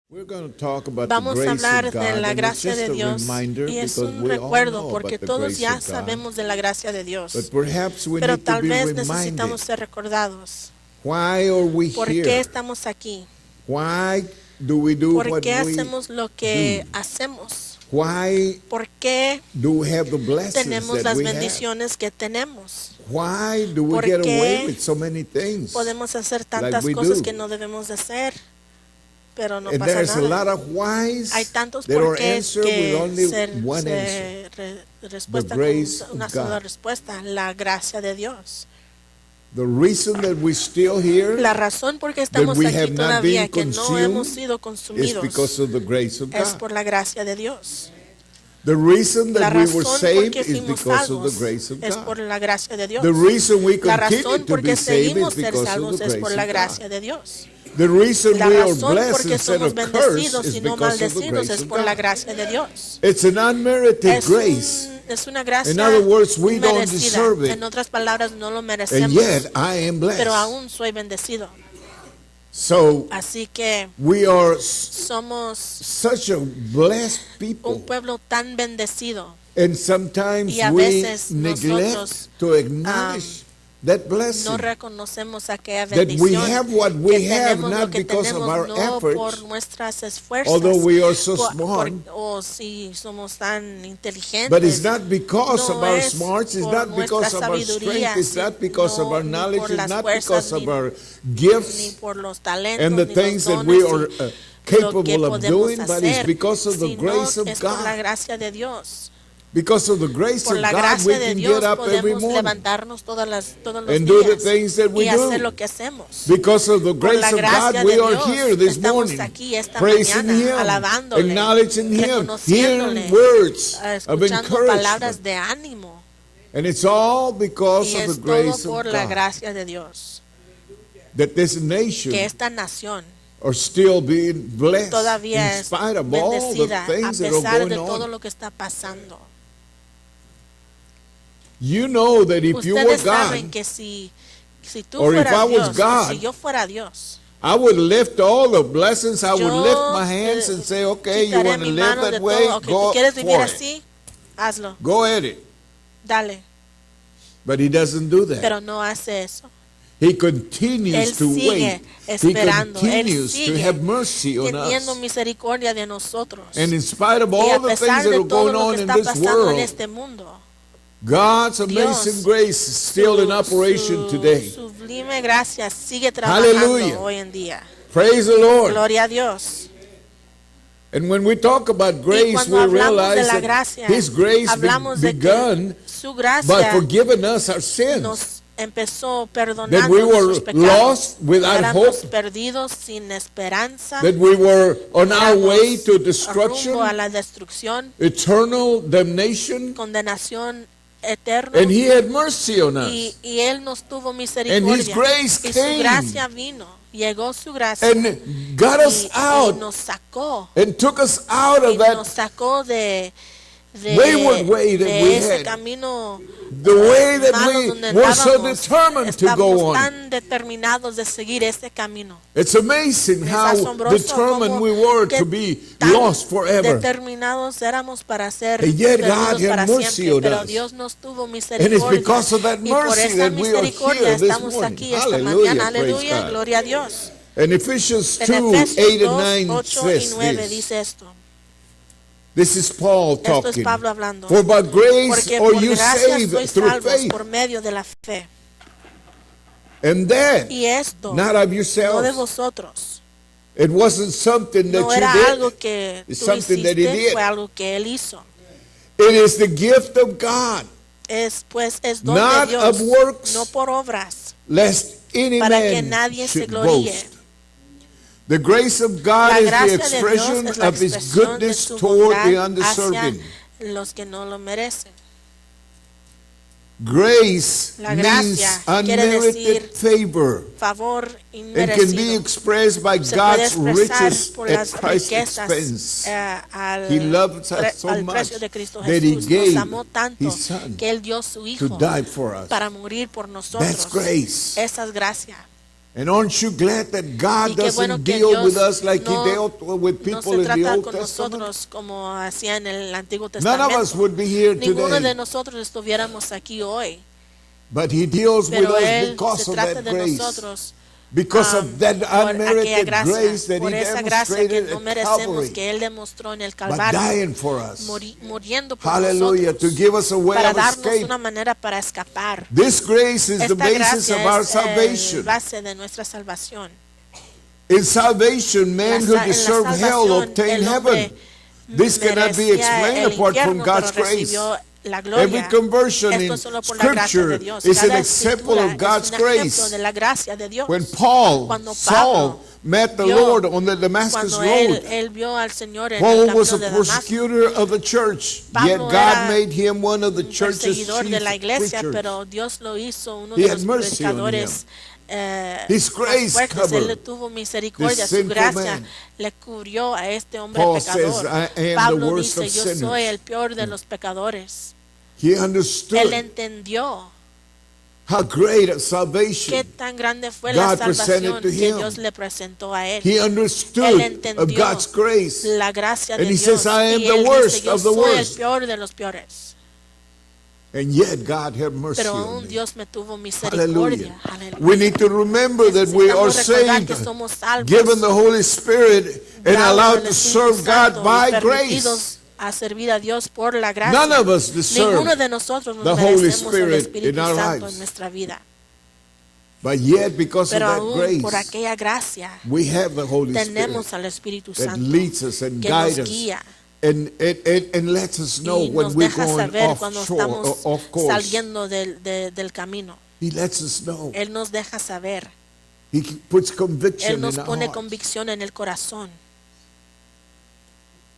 Vamos a hablar de la gracia de Dios y es un recuerdo porque todos ya sabemos de la gracia de Dios, pero tal vez necesitamos ser recordados. ¿Por qué estamos aquí? ¿Por qué hacemos lo que hacemos? ¿Por qué tenemos las bendiciones que tenemos? ¿Por qué podemos hacer tantas cosas que no debemos de hacer? Pero no pasa nada. Hay tantos porqués que se respuesta con una sola respuesta: la gracia de Dios. La razón por que estamos aquí todavía, que no hemos sido consumidos, es por la gracia de Dios. La razón por que fuimos salvos es por la gracia de Dios. La razón por que seguimos ser salvos es por la gracia de Dios. La razón por que somos bendecidos y no maldecidos es por la gracia de Dios. Es una gracia merecida. En otras palabras, no lo merecemos, pero aún soy bendecido. Así que somos un pueblo tan bendecido, y a veces nosotros no reconocemos aquella bendición que tenemos, lo que tenemos, no por nuestros esfuerzos o si somos tan inteligentes, no es por nuestra sabiduría, ni por las fuerzas, ni por los talentos, ni los dones, lo que podemos hacer, sino es por la gracia de Dios. Por la gracia de Dios podemos levantarnos todos los días y hacer lo que hacemos. Por la gracia de Dios estamos aquí esta mañana alabándole, reconociéndole, escuchando palabras de ánimo. Y es todo por la gracia de Dios que esta nación todavía es bendecida a pesar de todo lo que está pasando. Ustedes saben que si tú fueras Dios, si yo fuera Dios, I would lift all the blessings. I would lift my hands and say, okay, you want to live that way? Go ¿quieres vivir for así? Hazlo. Go at it. Dale. But he doesn't do that. Pero no hace eso. He continues to wait. Esperando. He continues to have mercy on teniendo us. misericordia de nosotros. And in spite of Y all a the things pesar that de are todo going lo on que in está this pasando en world, este mundo, God's amazing grace is still in operation today. Sublime gracia sigue trabajando Hallelujah. hoy en día. Praise the Lord. Gloria a Dios. And when we talk about grace, we realize that His grace begun su gracia by forgiving us our sins. nos empezó That perdonando we were nuestros pecados. lost without Éramos hope. perdidos sin esperanza. That we were on our way to Rumbo a destruction, la destrucción, eternal damnation, condenación eterna. and He had mercy on us. Y Él nos tuvo And His misericordia. grace Y su came gracia vino. Llegó su gracia. and got us y out nos sacó. and took us out Y of that nos sacó de wayward way that we ese had. camino The way that malo we donde were so andábamos. determined to go Estábamos on. tan determinados de seguir ese camino. It's amazing Es how asombroso determined cómo we were que to be tan lost forever. determinados éramos para ser And yet perdidos God had para mercy siempre, on pero us. Dios nos tuvo And it's misericordia. because of that Y por mercy esa that we are misericordia here this estamos morning. aquí esta Hallelujah, mañana. praise Aleluya, God. gloria a Dios. And Ephesians 2, En Efesios 8 2, and 9 8 y says 9 this. dice esto. This is Paul Esto es talking. Pablo hablando. For by grace Porque are por you gracia saved sois through salvos faith. por medio de la fe. And that, Y esto not of no de yourselves. vosotros. It wasn't something that No you era did. algo que It's tú something that he hiciste, did. fue algo que Él hizo. It is the gift of God, Es don not de Dios, of works, no por obras, lest any para que man nadie se should gloríe. boast. The grace of God La is the gracia de Dios expression es la of His expresión de goodness su toward the bondad undeserving. hacia los que no lo merecen. Grace La means gracia quiere unmerited decir favor favor and can be inmerecido. expressed by Se puede God's expresar riches por at las Christ's riquezas expense. al, He loves us so al much precio de Cristo that He Jesús. gave Nos amó tanto His Son que Él dio su to Hijo die for us. para morir por nosotros. That's grace. Esa es gracia. And aren't you glad that God doesn't deal with us like He dealt with people in the Old Testament? Como hacía en el Antiguo None of us would be here Ninguno de today. nosotros estuviéramos aquí hoy. But He deals with Pero us Él because se of trata that de grace. nosotros Because of that por aquella unmerited gracia, grace that por He esa gracia que demonstrated no at merecemos, Calvary que Él demostró en el by Calvario, dying for us. muriendo por Hallelujah. nosotros, To give us a way para of darnos escape. una manera para escapar. This grace is the Esta basis gracia of our es salvation. el base de nuestra salvación. In salvation, men who deserve hell obtain heaven. This cannot be explained apart from God's grace. La gloria. Every conversion in Esto solo por la gracia Scripture de Dios. is an Cada example escritura of God's es un ejemplo grace. de la gracia de Dios. When Cuando Saul met the vio- Lord on the Damascus Cuando road, él vio al Señor en el Paul camino was a de Damasco, persecutor of the church, Pablo yet God era made him one of the un church's perseguidor de la chief iglesia, preachers. pero Dios lo hizo uno He de had los mercy on predicadores His grace más fuertes. Él covered tuvo misericordia, this su sinful gracia man. le cubrió a este hombre Paul pecador. says, "I am the Pablo worst dice, of yo sinners." soy el peor de los pecadores. He Él understood entendió how great a qué salvation tan grande fue la God presented salvación to que him. Dios le presentó a él. He Él understood entendió of God's grace. la gracia de And he Dios. says, "I am Y the él worst dice, yo of the soy el worst." peor de los peores. And yet God had mercy Pero on aún me. Dios me tuvo misericordia. Hallelujah. We need to remember that we are Necesitamos recordar saved, que somos salvos, given the Holy Spirit, and dados allowed del to Espíritu serve God Santo y by grace. permitidos a servir a Dios por la gracia. None of us deserve Ninguno de nosotros nos the Holy merecemos el Spirit Espíritu in our Santo lives. en nuestra vida. But yet, because of Pero that aún por grace, aquella gracia we have the Holy Spirit tenemos al Espíritu that Santo leads us and que nos guides us guía and lets us know y when nos we're deja going saber cuando offshore or estamos off course. saliendo del camino. He lets us know. Él nos deja saber. He puts conviction Él nos in our pone hearts. convicción en el corazón.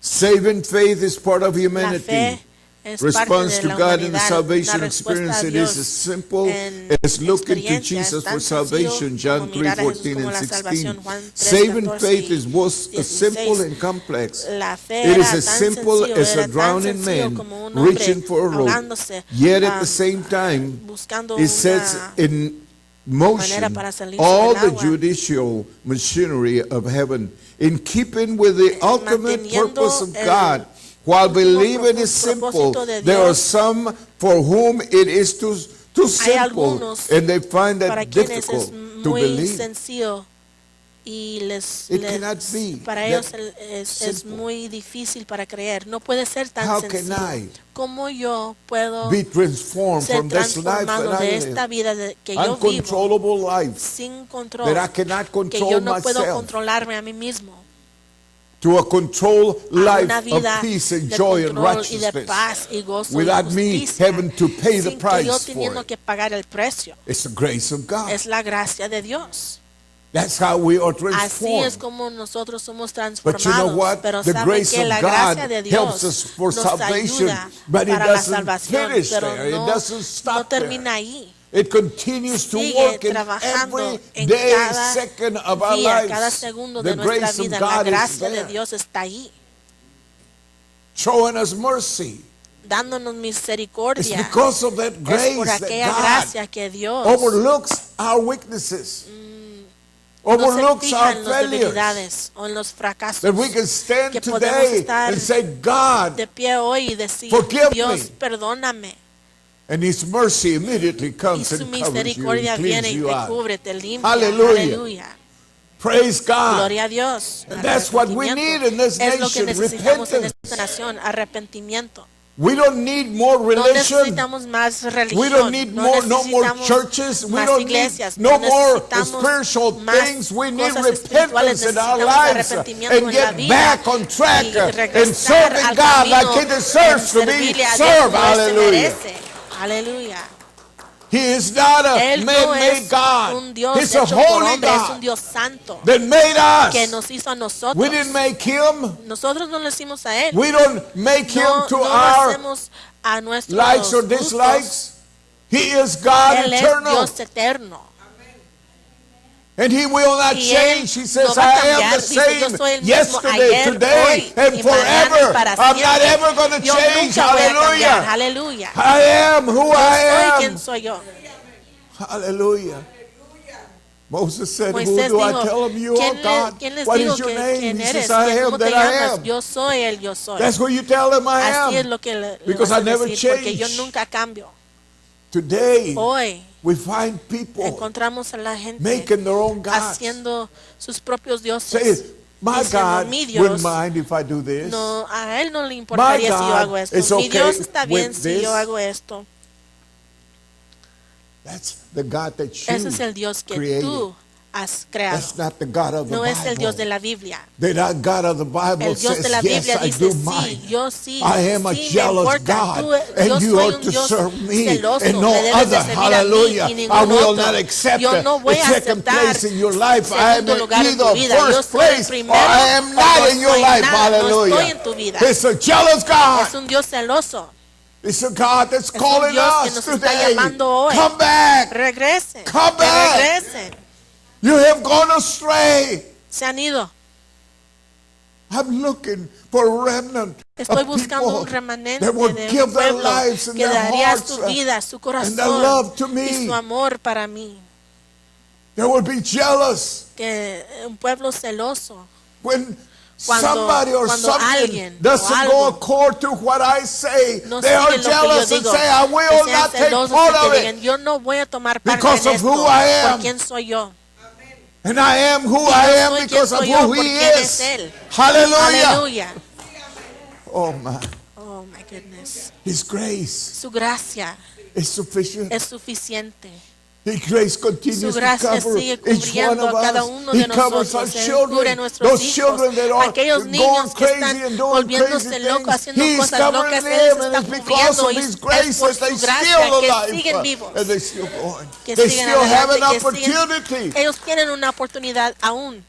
Saving faith is part of La humanity. fe es parte Response de to la God in the humanidad. salvation Una respuesta experience, a it is Dios as simple en as looking to experiencia. Jesus Es tan for sencillo salvation, John como mirar a Jesús 3:14 como and la 16. salvación, Juan 3, Saving 14 faith y is both simple 16. and complex. La fe It era is as tan simple sencillo, as era a tan drowning sencillo man como un hombre reaching for a rope. ahogándose, Yet at the same time, buscando it sets una in motion manera para salirse all del the agua. judicial machinery of heaven in keeping with the ultimate manteniendo purpose of el God. While believing is propósito simple, de there are Dios. some for whom it is too simple, algunos and they find para that quienes es difficult to muy believe. sencillo y It cannot be para that ellos es simple. muy difícil para creer. No puede ser tan How sencillo. can I ¿Cómo yo puedo Be transformed ser from this life transformado that I de esta live, vida que yo vivo uncontrollable life sin control, that I cannot que control yo no puedo myself, controlarme a mí mismo, to a controlled a life una vida of peace and de joy and control y de righteousness, paz y gozo without y me justicia, having to pay the sin que yo price for teniendo it. que pagar el precio. It's the grace of God. Es la gracia de Dios. That's how we are Así es transformed. como nosotros somos But you know transformados. what? Pero The sabe grace que of la God gracia de helps Dios us for nos salvation, ayuda but it para la doesn't salvación, finish pero there. It no, doesn't no stop there. termina ahí. It continues to Sigue work in trabajando every en day, cada second of our día, lives. cada segundo The de nuestra grace of vida. La God is gracia de there, Dios está ahí, showing us mercy. dándonos It's misericordia. because of that Es grace por that aquella God gracia que Dios overlooks our weaknesses, no se overlooks fija our en las failures, debilidades o en los fracasos. that we can stand Que podemos today estar and say, God, De pie hoy y decir, Forgive Dios, me. perdóname. and His mercy immediately Y comes su and covers you misericordia and viene cleans y you te out. cubre, te limpia. Hallelujah. Aleluya. Praise God. Gloria a Dios. And that's what we need in this Es lo que nation, necesitamos en repentance. esta nación, arrepentimiento. We don't need more No religion. necesitamos más religión. We don't need no no more necesitamos churches. We más don't need iglesias. no more necesitamos spiritual más things. We need cosas espirituales. repentance in our Necesitamos lives arrepentimiento and en la get vida back on track y and regresar serving al God like camino He deserves en to be servirle a Dios served. como Él se Hallelujah. merece. Aleluya. He is not a Él no man-made es God. un Dios He's a hecho por holy hombre, es un God Dios santo that made que us. nos hizo a nosotros. We didn't make Him. Nosotros no lo hicimos a Él. We don't make Him No, to no lo our hacemos a nuestros likes or gustos. dislikes. He is God Él es eternal. Dios eterno. And He will not Y Él change. He says, no va a I am cambiar. the Dice, yo soy same el mismo yesterday, ayer, today, hoy and y mañana y forever. para I'm not siempre. ever going to Yo change. nunca voy a cambiar. Hallelujah. Aleluya. I am who Yo soy I quien am. soy yo. Hallelujah. Moses said, Moisés who do I dijo, tell them you are God? ¿quién les What digo is your name? quién He eres? says, I ¿Cómo am te that I llamas? am. Yo soy el yo soy. That's what you tell them I Así es am. lo que le Because vas I a never decir, porque yo change. nunca cambio. Today, Hoy we find people encontramos a la gente making their own gods. haciendo sus propios dioses. Say, my diciendo, God mi wouldn't Dios, mind if I do this. no, a él no le importaría si yo God hago esto. is Mi Dios okay está bien with si this. yo hago esto. That's the God that you Ese es el Dios que created. tú has creado. That's not the God of the No es el Dios de Bible. la Biblia. The God of the Bible El Dios says, de la Biblia yes, I dice, do sí, mine. yo sí, I am a sí me jealous importa. God, Yo and you soy ought un to Dios serve me celoso, and no me debes other. de servir a mí Hallelujah. y I ningún will otro. not accept Yo no voy the a second aceptar place in your life. I am segundo lugar en tu either vida. Yo first soy el place or primero I am o not no in your soy life. nada, no estoy Hallelujah. en tu vida. It's a jealous God. Es un Dios celoso. It's a God that's Es un calling Dios que us nos está today. llamando hoy. Come back. Regresen, Come que back. regresen. You have gone astray. Se han ido. I'm looking for a remnant Estoy of buscando people un remanente that would de give un their pueblo lives and que their daría hearts su vida, su and their love to corazón y me. su amor para mí. They would be jealous Que un pueblo celoso. when Cuando- somebody or cuando something alguien o doesn't algo go according to what I say. No They are siguen lo que yo jealous and digo. say, I Que will sean not take celosos part y of que it. digan, yo no voy a tomar parte Because en of esto. who I am. ¿Por quién soy yo? And I am who Y I yo am soy because quien of soy yo who por He quién es is. Él. Hallelujah. Aleluya. Oh my. Oh my goodness. His grace Su gracia is sufficient. es suficiente. His grace continues Su to gracia cover sigue each one cubriendo of a cada us. uno He de covers our nosotros. Él cubre a children, nuestros those hijos, children that are aquellos going niños que crazy están and doing volviéndose crazy locos, things. haciendo He's cosas covering locas. Él them, les and está it's because cubriendo of y His es grace por that they su still gracia que alive siguen vivos. and they still going. Que They siguen still have an adelante, que siguen- opportunity. ellos tienen una oportunidad aún.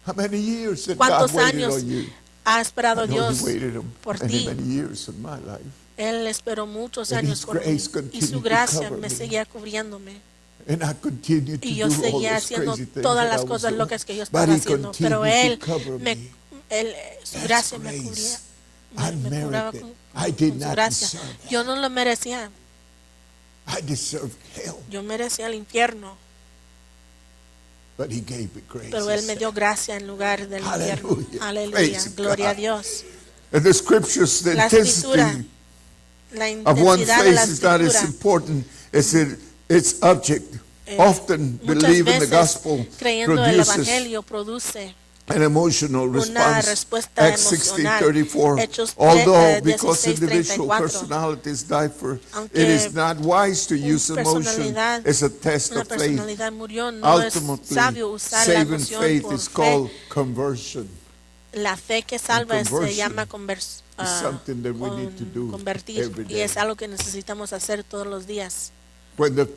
How many years that ¿Cuántos God waited años on you? ha esperado I know Dios He waited on por many, ti? many years in my life. Él esperó muchos And años His por mí grace y continued su to gracia cover me me. seguía cubriéndome. And I continued to Y yo do all seguía those haciendo crazy things todas that I las was cosas doing. locas que yo But estaba He haciendo, pero continued Él, to cover me. su That's gracia me grace. cubría, I me curaba merited. con I did su not gracia. deserve that. Yo no lo merecía, I deserved hell, yo merecía el infierno, but He gave me grace. pero Él me dio gracia en lugar del infierno. Hallelujah. Aleluya, Praise gloria a God. Dios. And the scriptures, the La escritura, intensity la of one intensidad de la faith is not as escritura. important as its object. Often Muchas believe in the veces, gospel creyendo el produces Evangelio produce an emotional una response. respuesta Acts emocional. 16:34. Hechos Although because 16:34. individual personalities differ, Aunque it is not wise to use emotion personalidad- as a test Una of faith. personalidad murió, no es Ultimately, sabio usar la saving emoción faith por is fe. called conversion. La fe que salva se conversion llama It's something that we need to do convertir every y day. es algo que necesitamos hacer todos los días. When the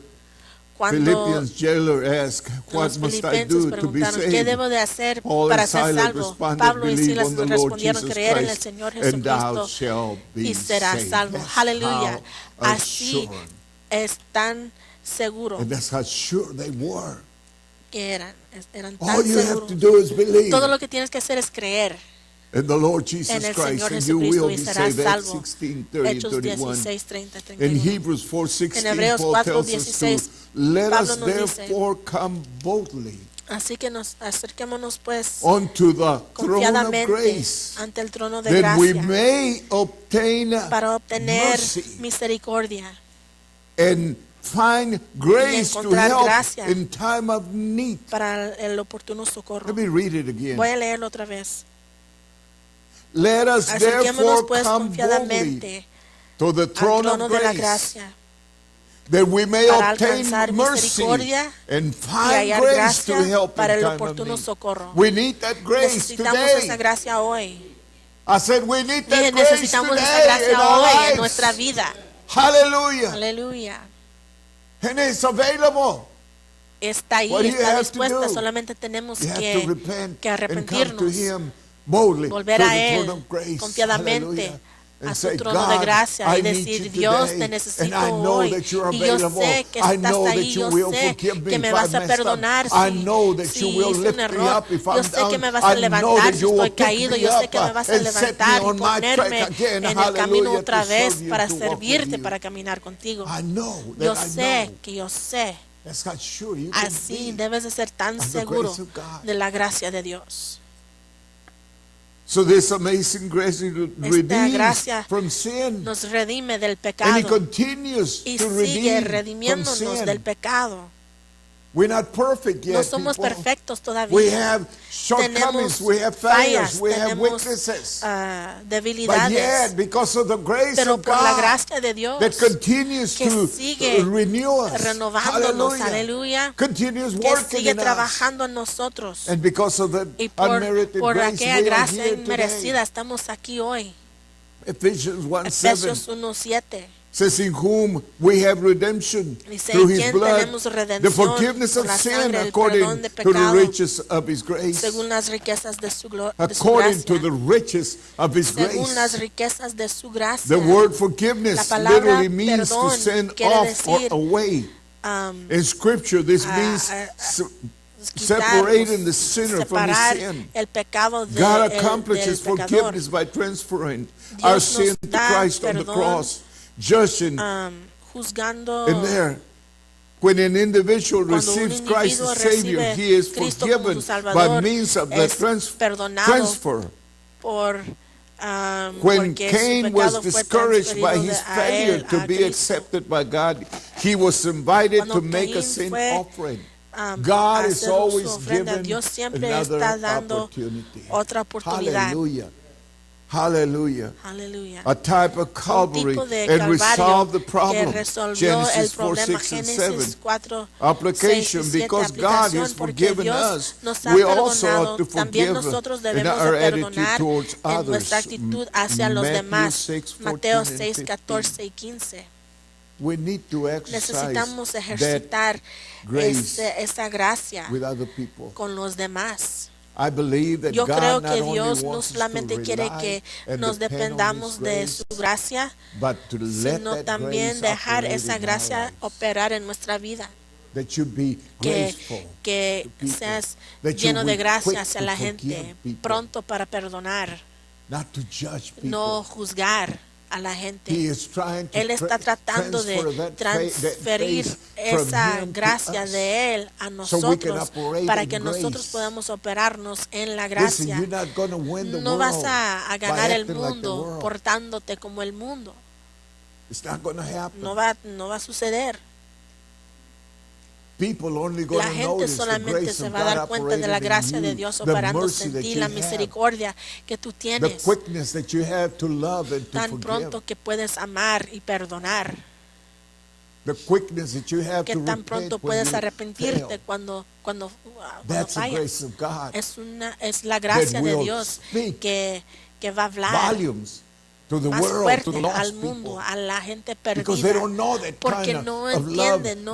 Cuando Philippians jailer asked, "What los must I filipenses do to be preguntaron, ¿qué saved?" debo de hacer Paul para and ser Silas salvo? responded, Pablo y "Believe Silas on the Lord respondieron, Jesus creer en el Christ, Señor and thou Jesucristo shalt be y serás saved." salvo. That's Aleluya. how Así assured. es tan seguro And that's how sure they were. que eran All tan you have seguros. to do is believe Todo lo que tienes que hacer es creer in the Lord Jesus en el Christ, Señor and you Jesucristo will y be serás saved. Acts salvo. 16:30, Hechos 31. 16, 30, In 31. Hebrews 4:16, En Hebreos Paul 4, tells us 16, to let Pablo us nos dice, therefore come boldly Así que nos acerquémonos pues unto the throne of confiadamente grace, ante el trono de that we gracia may obtain para obtener mercy misericordia and find grace to encontrar help gracia. in time of need. para el oportuno socorro. Let me read it again. Voy a leerlo otra vez. Let us Acerquémonos therefore pues come boldly confiadamente to the al throne trono of de la grace, gracia that we may para obtain alcanzar mercy misericordia and y find hallar grace to gracia help para in el time of oportuno need. socorro. We need that grace Necesitamos today. esa gracia hoy. I said we need Dije, that grace necesitamos esa today in gracia our hoy en lives. nuestra vida. Hallelujah. Aleluya. And it's available. Está ahí, What do you está have to dispuesta. do? Solamente tenemos You have to que repent and come to arrepentirnos, Him boldly, volver to a the Él throne of grace. confiadamente Hallelujah. a And su say, trono de God, gracia I y need decir, you Dios, today, te and necesito I know hoy. that you're Y yo available. sé que I estás know ahí, that you yo will sé forgive me que if me I vas a messed perdonar up. I si, know that si you will hice un lift me error. up if Yo I'm sé down. que me vas a I know levantar that si you will estoy pick caído. me Yo sé up que me vas a and set me levantar y on my track ponerme again. en el camino Hallelujah, otra to vez serve you, para to walk with servirte, you. para caminar contigo. I know Yo that I sé know que yo sé Así debes de ser tan seguro de la gracia de Dios. So this amazing grace Esta gracia from sin. nos redime del And pecado He continues y to sigue redeem from redimiéndonos sin. del pecado. We're not perfect yet, No somos people. perfectos We todavía. have shortcomings, Tenemos we have failures, fallas, we have tenemos weaknesses. But debilidades. yet, because of the grace Pero of por la God gracia de Dios that continues que to sigue renew us, renovándonos, aleluya, continues que working sigue in us. trabajando en nosotros. And because of the Y por unmerited grace, aquella we are gracia here inmerecida today. estamos aquí hoy. Ephesians 1:7 Efesios 1:7 says, in whom we have redemption dice, through en His quien blood, tenemos the redención forgiveness por of la sin sangre, el according perdón de to the pecado, riches of His grace. según las riquezas de su According to the gracia. riches of His Según las grace. riquezas de su gracia. The word La forgiveness palabra literally means to perdón send quiere off or decir, away. um, In Scripture, this means separating the sinner from his separar sin. el pecado God del accomplishes pecador. forgiveness by transferring Dios our nos sin to da Christ on the perdón, cross. Judging juzgando. in there. When an individual Cuando un receives Christ individuo as Savior, recibe he is Cristo como forgiven su Salvador, by means of the es perdonado transfer. por When porque su Cain pecado was fue discouraged by transferido his a failure él, to a be Cristo. accepted by God, he was invited Cuando to make a Caín sin fue, offering. God is hacer always su ofrenda, given Dios siempre another está dando opportunity. otra oportunidad. Hallelujah. Hallelujah. Aleluya. A type of Un Calvary tipo de and Calvario resolve the que problem. resolvió el Genesis 4, problema. 6, and Génesis 7. 4, Application, 6 y 7, because God aplicación, has porque forgiven Dios us, nos ha we also perdonado, ought to también forgive nosotros in debemos de our attitude perdonar towards en nuestra others. actitud hacia los Matthew demás. 6, Mateo 14 and 6, 15. 14 y 15. We need to exercise Necesitamos that ejercitar grace esa gracia with other people. con los demás. I believe that Yo creo God not que only Dios no wants us to solamente quiere rely que and nos depend on dependamos His de grace, su gracia, but to let sino that también grace dejar operate esa in gracia our lives. operar en nuestra vida. That you be graceful Que to people. seas That you lleno de be gracia quick hacia to la forgive gente, people. pronto para perdonar, Not to judge people. no juzgar a la He gente. is trying to Él está tratando de transferir esa gracia de Él a nosotros para que nosotros podamos operarnos en la gracia. No vas a ganar el mundo portándote como el mundo. No va a suceder. La gente solamente se va a dar cuenta de la gracia de Dios operándose en ti, la misericordia que tú tienes, tan pronto que puedes amar y perdonar, que tan pronto puedes arrepentirte cuando fallas. Es la gracia de Dios que va a hablar más fuerte al mundo, a la gente perdida, porque no entienden, no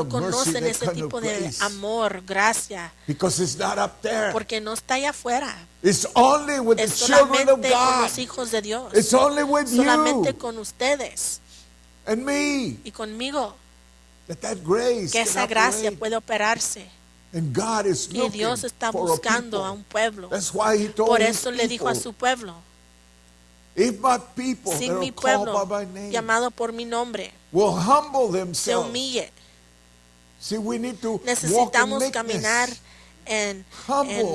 conocen ese tipo de amor, gracia, porque no está allá afuera. Es solamente con los hijos de Dios, solamente con ustedes y conmigo, que esa gracia puede operarse. Y Dios está buscando a un pueblo. Por eso le dijo a su pueblo: si mi pueblo, llamado por mi nombre, se humille, necesitamos caminar en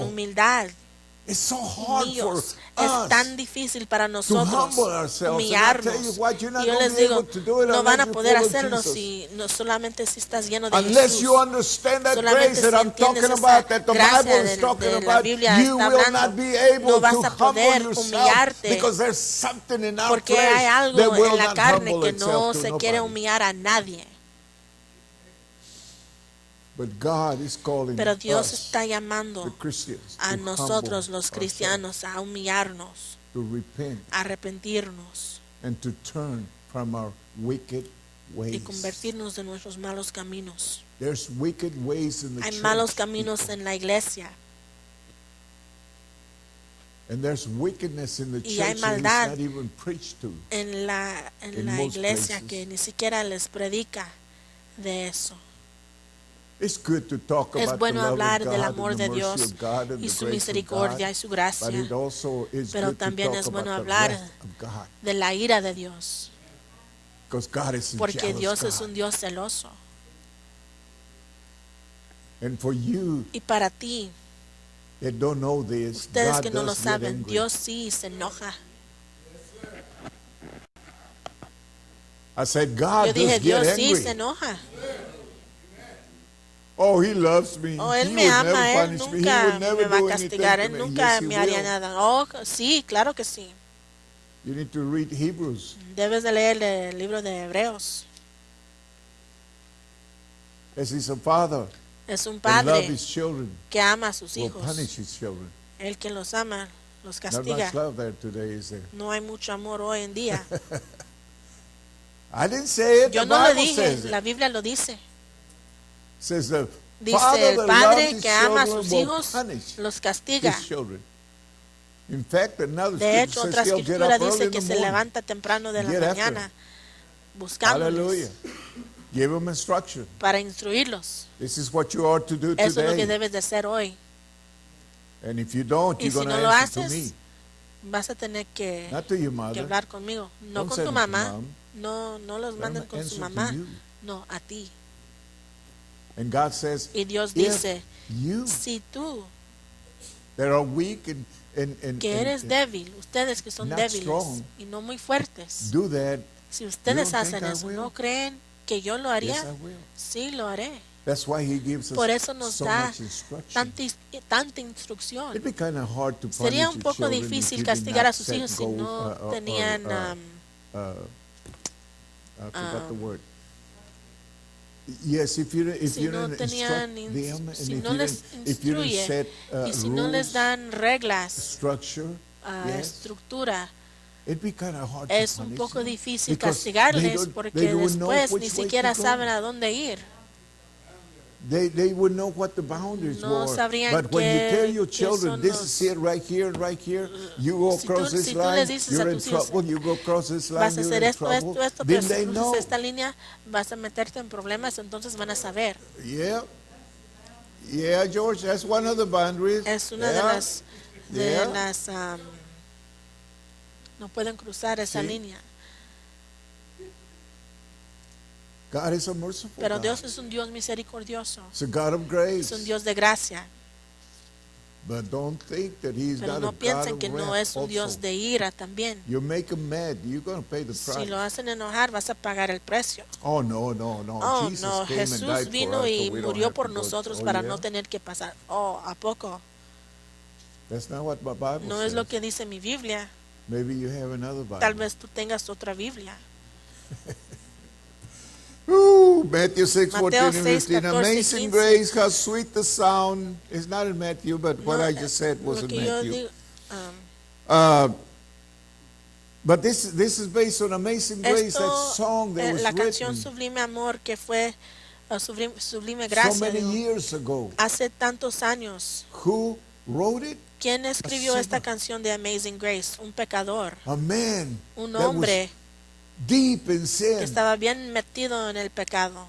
humildad. Humillos. Es tan difícil para nosotros humillarnos. Y yo les digo, no van a poder hacerlo solamente si estás lleno de Jesús. Solamente si entiendes esa gracia de la Biblia está hablando, no vas a poder humillarte, porque hay algo en la carne que no se quiere humillar a nadie. Pero Dios está llamando a nosotros los cristianos a humillarnos, a arrepentirnos y convertirnos de nuestros malos caminos. Hay malos caminos en la iglesia y hay maldad en la iglesia que ni siquiera les predica de eso. Es bueno hablar del amor de Dios y su misericordia y su gracia, pero también es bueno hablar de la ira de Dios, porque Dios es un Dios celoso. And for you, y para ti, that don't know this, ustedes God que no lo does get saben, angry. Dios sí se enoja. I said, God Yo dije, does get Dios sí angry. se enoja. Oh, He loves me. Oh, Él He me would ama, never Él punish me. He would nunca never me va a do anything castigar, to Él me. nunca Yes, He me haría will. nada. Oh, sí, claro que sí. You need to read Hebrews. Debes de leer el libro de Hebreos. As He's a father Es un that loves padre His children, que ama a sus will hijos. punish His children. El que los ama, los Not castiga. much love there today, is there? No hay mucho amor hoy en día. I didn't say it. Yo The no lo Bible dije, says la it. Biblia lo dice. Says the Dice, father el that padre loves his que ama a children sus will hijos punish los castiga. his children. In fact, another De scripture hecho, says otra he'll get escritura up early dice in the que se morning. levanta temprano de la Get after mañana Hallelujah. buscándoles Give them instruction. para instruirlos. This is what you ought to do Eso es lo que today. debes de hacer hoy. And if you don't, Y you're si going no to lo answer to haces, me. vas a tener que Not to your mother. hablar conmigo. No Don't con send tu them to mamá. mom. No los Let manden them con su answer to mamá. you. No, a ti. And God says, Y Dios if dice, you si tú that are weak and que eres débil, ustedes que son not débiles strong, y no muy fuertes, do that, si ustedes you don't hacen think I eso, will? ¿no creen que yo lo haría? yes, I will. Sí, lo haré. That's why He gives us Por eso nos so da much instruction. tanta instrucción. It'd be kind of hard to Sería punish un your poco children if difícil you did castigar not a sus set hijos si goals, no tenían I forgot the word. Yes, if you si no didn't tenían instruct them, and si if no you les didn't, if you didn't instruye set y si no les rules, dan reglas, structure, yes, estructura, it'd be kind of hard es to un punish poco them difícil because castigarles they porque wouldn't know después which ni way siquiera to go. saben a dónde ir. They would know what the boundaries No were. sabrían But when you tell your qué children, son this los- is it right here and right here, you go across this si tú line, les dices you're a in tus hijos, trouble, you go across this line, vas a you're hacer in esto, trouble, esto, pero then si they cruzas know. esta línea vas a meterte en problemas, entonces van a saber. Yeah. Yeah, George, that's one of the boundaries. Es una Yeah. de las no pueden cruzar esa Sí. línea. God is a merciful Pero God. Dios es un Dios misericordioso. It's a God of grace. Es un Dios de gracia. But don't think that He's Pero got no a God piensen of que no wrath es un Dios also. de ira también. You make him mad, you're going to pay the Si price. lo hacen enojar, vas a pagar el precio. Oh, no. Oh, Jesus no, came and Jesús died for vino us, y so we don't murió have por to go. nosotros Oh, para yeah? no tener que pasar. Oh, ¿a poco? That's not what my Bible No says. es lo que dice mi Biblia. Maybe you have another Bible. Tal vez tú tengas otra Biblia. Ooh, Matthew 6, Mateo 14 and 6, 15. 14, Amazing 15. grace, how sweet the sound. It's not in Matthew, but what No, I just said was lo in que yo Matthew. digo, But this is based on Amazing Grace, that song that was la written canción Sublime Amor que fue Sublime so Gracia, many digo, years ago. hace tantos años. Who wrote it? ¿Quién escribió sinner. esta canción de Amazing Grace? Un pecador, A man un that was hombre deep in que sin. estaba bien metido en el pecado.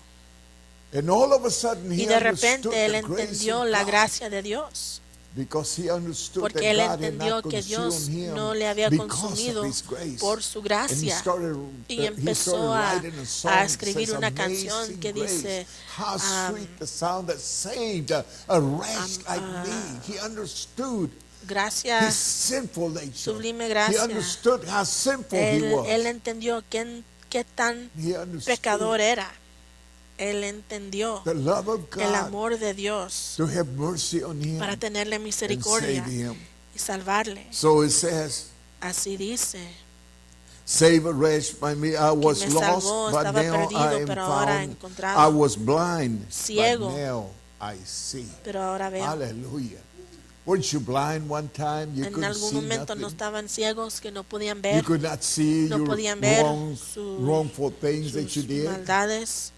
And all of a sudden Y he de understood repente él the grace entendió of la God, gracia de Dios. because he understood Porque that él God had entendió not que Dios consumed him no le había because consumido of his grace. por su And he gracia. started, Y he empezó started writing a song that escribir says, una canción Amazing que grace, dice, how sweet the sound that saved a wretch like me. He understood gracia, his sinful nature. sublime He gracia. understood how sinful he was. Él entendió qué tan He understood pecador era. Él entendió the love of el God amor de Dios to have mercy on him para tenerle and misericordia save him. y salvarle. So it says, Así dice, save a wretch by me. I was me salvó, lost, but estaba now perdido, I am pero ahora found. encontrado. I was blind, Ciego, but now I see. pero ahora veo. Hallelujah. Weren't you blind one time? You En couldn't algún see momento no nothing. estaban ciegos que no podían You ver could not see no your podían ver wrongful things that you sus did. maldades.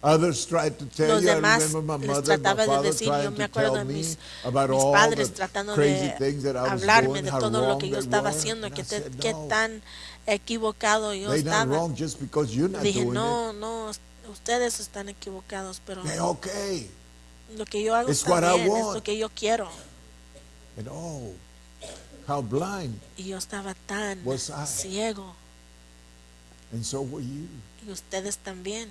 Others tried to tell Los you. I demás remember my les mother, my trataba de father decir, yo trying me to acuerdo tell de me mis about all padres the tratando crazy de things that I was hablarme doing, de how todo lo wrong que yo they estaba were. haciendo, And I qué said, qué no, tan equivocado yo they're not estaba. wrong just because you're not Dije, doing no, ustedes están equivocados, pero it. They're okay. lo que yo hago It's está what I bien, es want. lo que yo quiero. And oh, how blind. Y yo estaba tan Was I? ciego, And so were you. y ustedes también.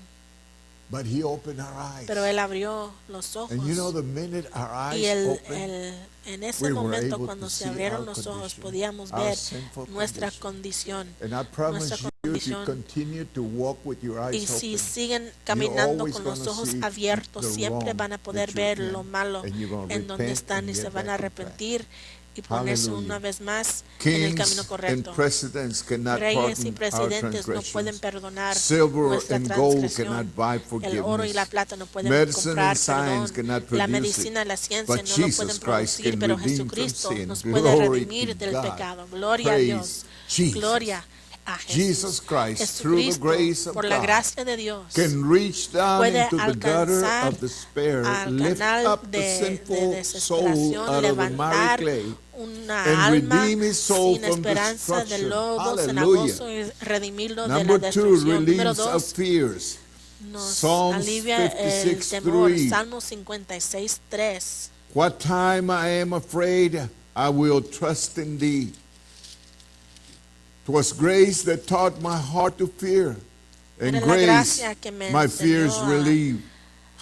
But he opened our eyes. Pero Él abrió los ojos. And you know, the minute our eyes Y opened, en ese we were momento, able cuando to se see abrieron our los ojos, condition, podíamos our ver sinful nuestra condition. condición. And I promise Nuestra you, if you condición. continue to walk with your eyes Y si open, siguen caminando always con los gonna ojos see abiertos, the siempre wrong van a poder that you're ver lo in, malo and you're gonna en donde repent están and y se get van a back on track. arrepentir y ponerse Hallelujah. una vez más en el camino Kings and correcto. presidents cannot Reyes y pardon our presidentes no pueden transgressions. perdonar Silver nuestra and gold transgresión. cannot buy El oro y la forgiveness. plata no pueden Medicine comprar and science perdón. cannot La produce it. medicina y la ciencia But no lo Jesus pueden Christ producir, can pero redeem from Jesucristo sin. nos puede Glory redimir to del God. pecado. Gloria a Praise Dios. Jesus. Gloria a Jesús. Jesus Christ, through the Jesucristo, grace of por la God, gracia de Dios, can reach down puede into the gutter alcanzar of despair, al lift canal up the de sinful soul desesperación, out of the miry levantar clay, una and alma redeem his soul sin from esperanza de destruction. lodo Hallelujah. cenagoso y redimirlo de la Number 2, destrucción. Número relieves of 2, fears. nos Psalms alivia el 56, temor. 3. Salmo 56, 3. What time I am afraid, I will trust in thee. 'Twas grace that taught my heart to fear, and Era la grace gracia que me my enseñó fears a- relieved.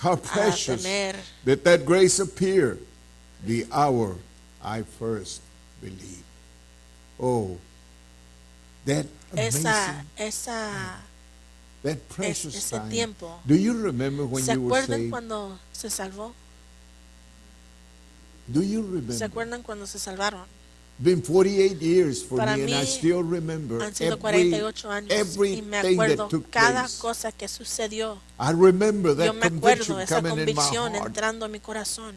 How a precious temer. that grace appeared the hour I first believed. Oh, that amazing, that precious ese time. tiempo. Do you remember when ¿Se you were acuerdan saved? cuando se salvó? Do you ¿Se remember? acuerdan cuando se salvaron? Been 48 years for Para me, and I mí still remember Han sido every, 48 años y me everything acuerdo that took cada place. cosa que sucedió. I remember Yo that me acuerdo conviction esa coming in my convicción heart. entrando a mi corazón.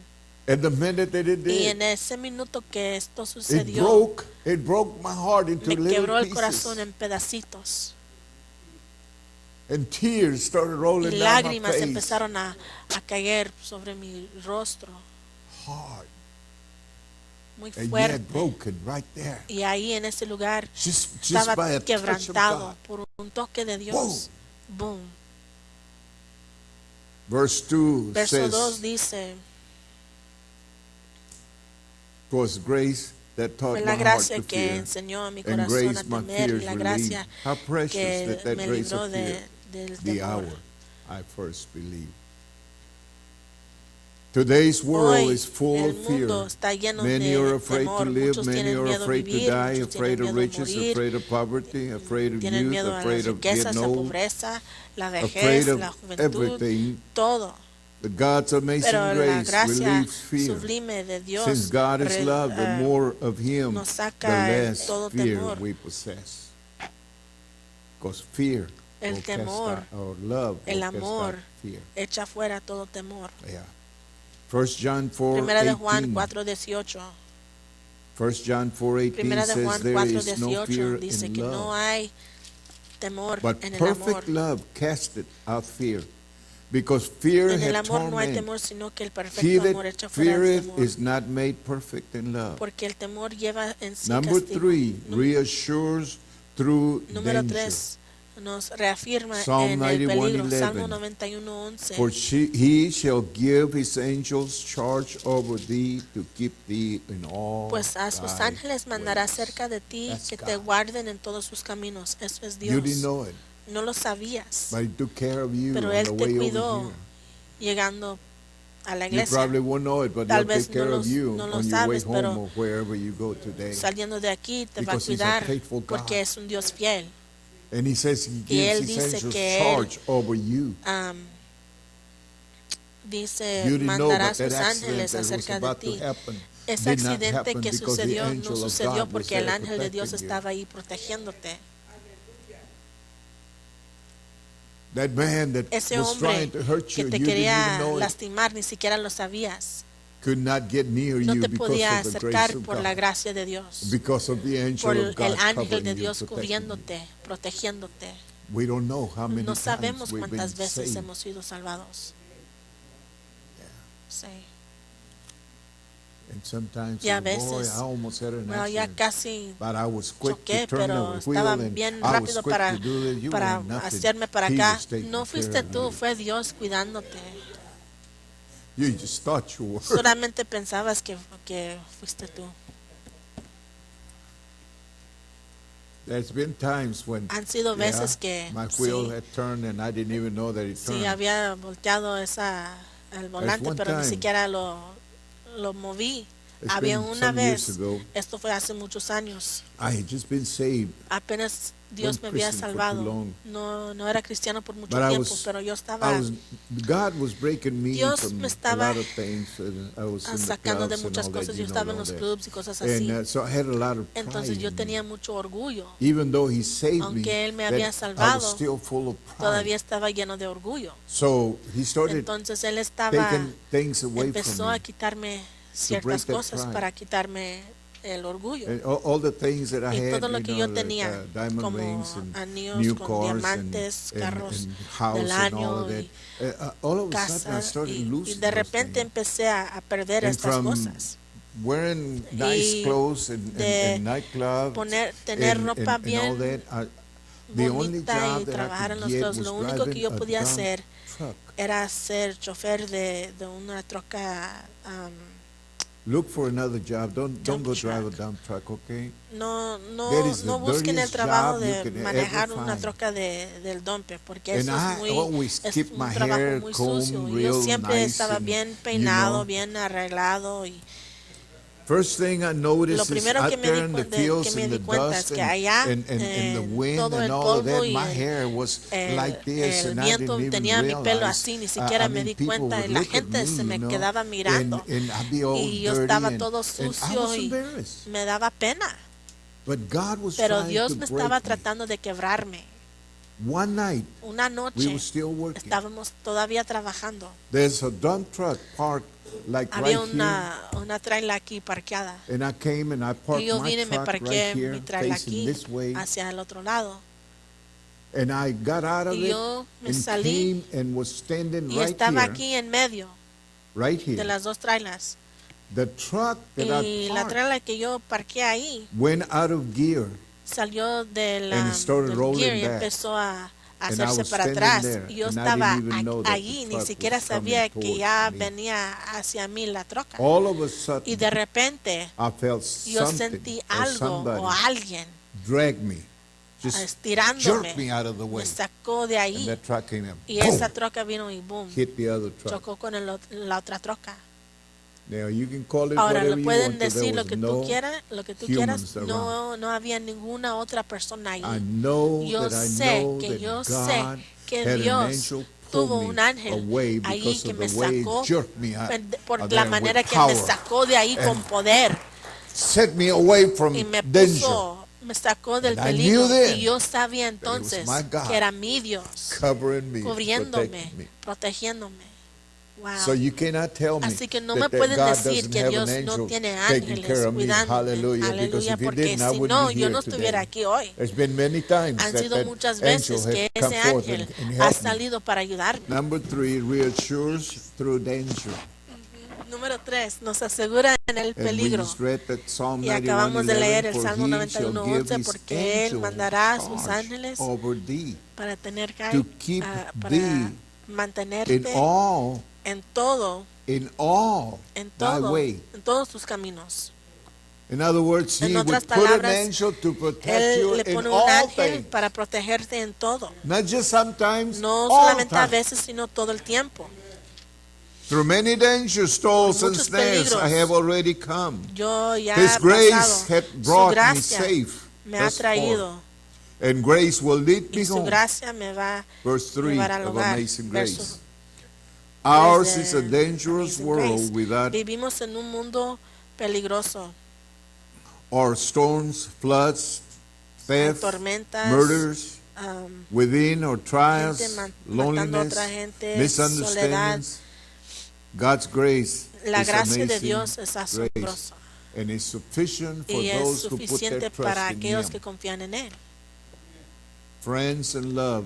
And the minute that it Y did, en ese minuto que esto it sucedió, broke my heart into me quebró little el corazón pieces. en pedacitos. And tears started Y rolling down my lágrimas face. empezaron a caer sobre mi rostro. Hard. Muy And yet fuerte. broken right there. Y ahí en ese lugar Just by estaba a touch of quebrantado God. por un toque de Dios. Boom. Verse 2 Verso 2 says, dice, 'twas grace that taught fue my la heart gracia to que fear, enseñó a mi and corazón a grace my temer, y fears la relieved. gracia How precious que that me grace libró appeared del the temor. hour I first believed. Today's world Hoy is full el of fear. mundo está lleno Many de are afraid temor. to live, Muchos many tienen are miedo a afraid to vivir, die, muchos afraid tienen of miedo a riches, morir, afraid of poverty, afraid of tienen youth, miedo a las afraid of riquezas, getting la old, pobreza, la afraid vejez, of la juventud, everything. todo. But God's amazing Pero la grace gracia relieves fear. sublime de Dios Since God is love, the more of Him, nos the saca less todo fear temor. we possess. Because fear El will cast temor, out, or love el will cast amor out fear. echa fuera todo temor. Yeah. 1 John 4, Primera de Juan 18. 4:18. 1 John 4:18 Primera de says Juan there is no 4:18 fear dice in que no love. hay temor But en el amor. perfect love casteth out fear, because fear En el hath amor no hay torment. temor, sino que el He perfecto amor that echa fuera el feareth temor. is not made perfect in love. Porque el temor lleva en sí Number castigo. 3, reassures through Número danger. 3 nos reafirma Psalm en el peligro. 91:11. Salmo 91:11. For he shall give his angels charge over thee to keep thee in all Pues a sus thy ángeles mandará ways. cerca de ti That's que te God. guarden en todos sus caminos. Eso es You didn't Dios. know it, No lo sabías, but he took care of you pero on the Él te way over cuidó here. llegando a la You iglesia. probably won't know it, but Tal he'll vez take care no of lo- you no lo on your way sabes, home pero or wherever you go today. Saliendo de aquí te va a Because he's a cuidar faithful God. porque es un Dios fiel. And he says he Y Él gives his dice angels que charge over you. Dice, You didn't know, mandará but that sus accident ángeles that was acerca de about to ti. happen Ese did not accidente happen que because the sucedió angel no of sucedió God was porque el there ángel de Dios protecting you. estaba ahí protegiéndote. That man that Ese was hombre trying to hurt que you, te you didn't even quería know it, lastimar, ni siquiera lo sabías. could not get near No you te because podía of the grace acercar of por la God. gracia de Dios. Because of the angel Por of God el ángel covering de you, Dios protecting you. cubriéndote, protegiéndote. We don't know how many No times sabemos we've been cuántas veces saved. hemos sido salvados. Sí. And sometimes, Y a boy, veces, I almost had an Bueno, ya accident. casi But I was quick choqué, to turn pero the wheel estaba and bien I was rápido quick to do this. You para weren't nothing. hacerme para He acá. was taking No care fuiste of tú, you. fue Dios cuidándote. You just thought you were. Solamente pensabas que fuiste tú. There's been times when Han sido veces que my wheel had turned and I didn't even know that it turned. Sí, había volteado el volante, pero ni siquiera lo moví. Había una vez, esto fue hace muchos años, I had just been saved. Apenas Dios me había salvado. No era cristiano por mucho tiempo, pero yo estaba. God was breaking me Dios from me estaba a lot of things. I was in the sacando de clubs muchas and all cosas. that, Yo estaba en los clubs y cosas and así. so I had a lot of pride. Entonces yo tenía mucho orgullo. Even though He saved me, Aunque Él me había I was salvado, still full of pride. todavía estaba lleno de orgullo. So He started Entonces Él taking things away empezó from a me. quitarme ciertas cosas para quitarme el orgullo. And all the things that I Y had, todo lo que yo tenía, diamond como rings and anillos new con cars diamantes, carros and house del and año all of y that. All of a sudden I casas, started y losing de those repente things. empecé a perder And estas from cosas. wearing nice clothes and nightclubs tener and ropa all bien that, the only bonita job y that trabajar I en could los get clubs. was Lo único que yo driving a podía dump hacer truck. era ser chofer de una troca. Look for another job. Don't go drive a truck. dump truck, okay? No That is the busquen el dirtiest trabajo job you de can manejar ever una find. troca del dumper, porque And eso I always keep es my un trabajo hair muy combed sucio. Y real yo siempre nice estaba and, bien you peinado, know. bien arreglado. Y First thing I noticed lo is primero out que me there in the fields di and the cuenta es dust que allá, and the wind todo and el all of polvo that, y my hair was like this, el and I viento didn't even tenía mi pelo realize. así, ni siquiera me di People cuenta, would y la look at gente me, se me you know, quedaba mirando, and I'd be all y yo dirty estaba and todo I sucio was y embarrassed. me daba pena. But God was Pero trying Dios to me break estaba me. tratando de quebrarme. One night, Una we noche were still working. estábamos todavía trabajando. There's a dump truck parked like Había right here. una trailer aquí parqueada. And I came and I parked Y yo my vine y me truck parqué right here, mi trailer facing aquí, this way. hacia el otro lado. And I got out of Y it yo me and salí came and was standing y right estaba here, aquí en medio right de here. las dos trailers. The truck that Y I la parked trailer que yo parqué ahí went out of gear. salió del And it started del rolling gear y back. empezó a And I hacerse was para standing atrás. there, Y yo and I estaba didn't even know that the allí, ni truck siquiera was coming sabía que towards ya me. venía hacia mí la troca. All of a Y sudden, de repente I felt yo something sentí or algo somebody o alguien drag me, just estirándome, jerk me out of the way. me sacó de And ahí. that truck came in, Y boom, esa troca vino y boom, hit the other truck. chocó con la otra troca. Now you can call it Ahora whatever le you pueden want, but there decir lo was que no tú quieras, humans around. no había ninguna otra persona ahí. I know Yo that I sé know que that yo sé God que had an Dios angel tuvo pull un me ángel away ahí because que of me the way it sacó jerked me out por of la there manera with que me power sacó de ahí con and poder set me away from y me danger, me sacó del And I peligro. knew then Y yo sabía that it was entonces my God que era mi Dios covering me, cubriéndome, protecting me. protegiéndome. Wow. So you cannot tell me Así que no me that pueden God decir doesn't que have Dios an no angel tiene taking ángeles care of me. cuidándome. Hallelujah. Because Aleluya, if he porque didn't, I si wouldn't no, be yo here no estuviera today. aquí hoy. There's been many times Han that sido that muchas angel veces has que come ese forth ángel and ha helped me. salido para ayudarme. Number 3, reassures through danger. Número 3, nos asegura en el And we peligro. just read that Psalm Y acabamos de 91:11, leer el for Salmo he shall 91:11, give his porque Él angels mandará a sus charge ángeles over thee, para tener to keep para thee mantenerte in all en todo, thy way. en todos tus caminos. In other words, En he otras would put an palabras, angel to protect you Él le in pone un all ángel things. para protegerte en todo. Not just sometimes, No all solamente a time. veces, sino todo el tiempo. Through many dangers, toils and muchos snares peligros. I have already come. Yo ya His he grace pasado. hath Su brought me gracia safe me ha thus far. traído And grace will lead me y su home. gracia me va Verse 3 llevar al of hogar. Amazing Verso Grace. Ours is a de dangerous Amazing world Grace. without Vivimos en un mundo peligroso. our storms, floods, theft, Tormentas, murders, within or trials, gente matando a loneliness, otra gente, misunderstandings. God's grace La is gracia de amazing Dios es grace, asombrosa and is sufficient for y es those who put their suficiente trust para in aquellos Him. que confían en Él. Friends and love,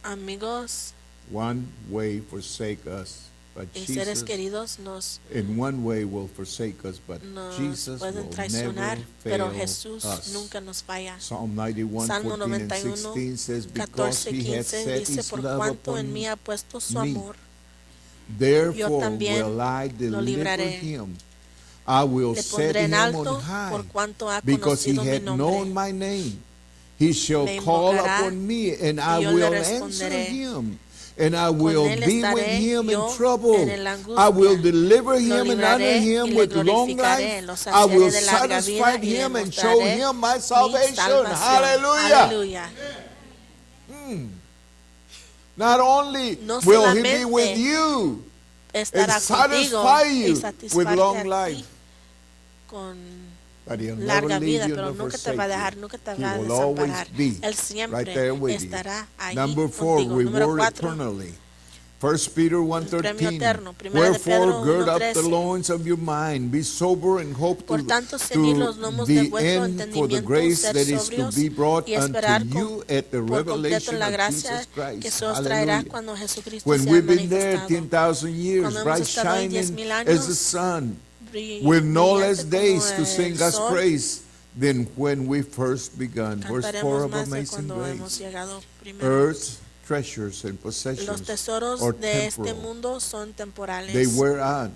Amigos one way forsake us, but y seres Jesus queridos nos in one way will forsake us, but Jesus pueden will traicionar, never pero fail Jesús us. nunca nos falla. Psalm 91, Salmo 14 and 91, 16 says, because 14, he hath 15 set dice, his por love cuanto en upon mí ha puesto su me, amor, therefore también will I lo deliver libraré. him. I will Le set pondré en him alto on high, por cuanto ha because he conocido mi had known nombre. my name. He shall Me call invocará, upon me, and I y yo le will answer responderé. him. And I Con will él be with estaré him in yo trouble. en la I will angustia. deliver Lo him and honor libraré y him le with long glorificaré. life. Lo I will saciaré de larga vida satisfy y le him and show mostraré him my mi salvation. salvación. Hallelujah. Aleluya. Not only No will he be solamente with you and estará contigo satisfy y you with satisfacerte long a life, ti con but he'll never larga leave vida, you pero nor nunca te va a forsake dejar, you. nunca te He va a will always desamparar. be Él siempre right there with you. estará ahí Number 4, contigo. Número reward 4, eternally. 1 Peter premio 1:13. eterno. Primera de Pedro Wherefore gird up the 1:13. loins of your mind, be sober and hope Por tanto, ceñid los lomos de the vuestro end for the entendimiento, grace ser that is to sobrios be brought y unto esperar you at the por completo revelation la of gracia Jesus que Christ. se os traerá Hallelujah. cuando Jesucristo When sea we've been there manifestado. 10,000 years, Cuando hemos bright estado ahí shining 10,000 as the años, sun, with no less brillante days como to el sing God's sol, praise than when we first begun. Verse 4 cantaremos of más de Amazing cuando hemos Grace. llegado primero. Earth's treasures and Los possessions tesoros are de este temporal. mundo son temporales, They wear out,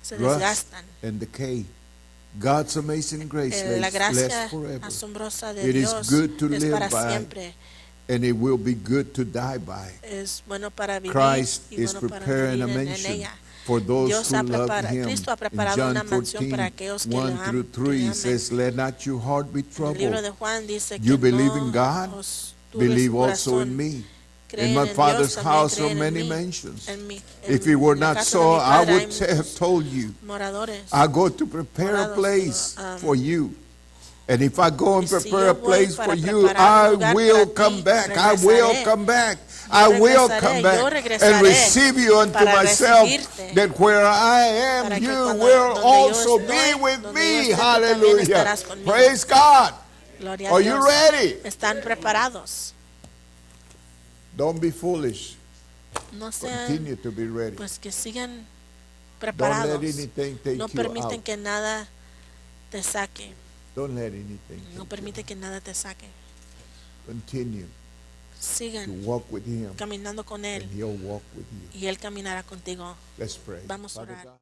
se rust, desgastan. and decay. God's amazing grace La lasts gracia forever. asombrosa de It is Dios good to es live para by, siempre. and it will be good to die by. Es bueno para vivir Christ y is bueno para preparing vivir a en mansion ella. for those Dios who ha love preparado, him. Cristo ha In preparado John una mansión para 14, aquellos que 1 through 3 le aman. says, let not your heart be El libro de troubled. Juan dice que You believe no in God, os turbe believe su also in corazón. me. Creen In my en Father's Dios, también house are creen en many mí. mansions. En mi- If en it were la not casa de so, mi I Padre would hay have muchos told you. moradores. I go to prepare a Morados, place um, for you. And if I go and y si prepare yo a place voy for para you, preparar I un lugar will para come ti, back. I will regresaré. come back. Yo I will regresaré, come yo back and regresaré receive you unto para myself, recibirte, that where I am, para que you cuando- will donde yo also estoy, be with donde me. yo esté, tú también Hallelujah. estarás conmigo. Praise God. Gloria a Are you Dios. ready? Están preparados. Don't be foolish. No sean, Continue to be ready. pues que sigan Don't preparados. let anything take No you permiten out. que nada te saque. Don't let anything No take permite you que nada te saque. out. Continue to Sigan walk with him, caminando con Él and he'll walk with you. y Él caminará contigo. Let's pray. Vamos a Father orar. God,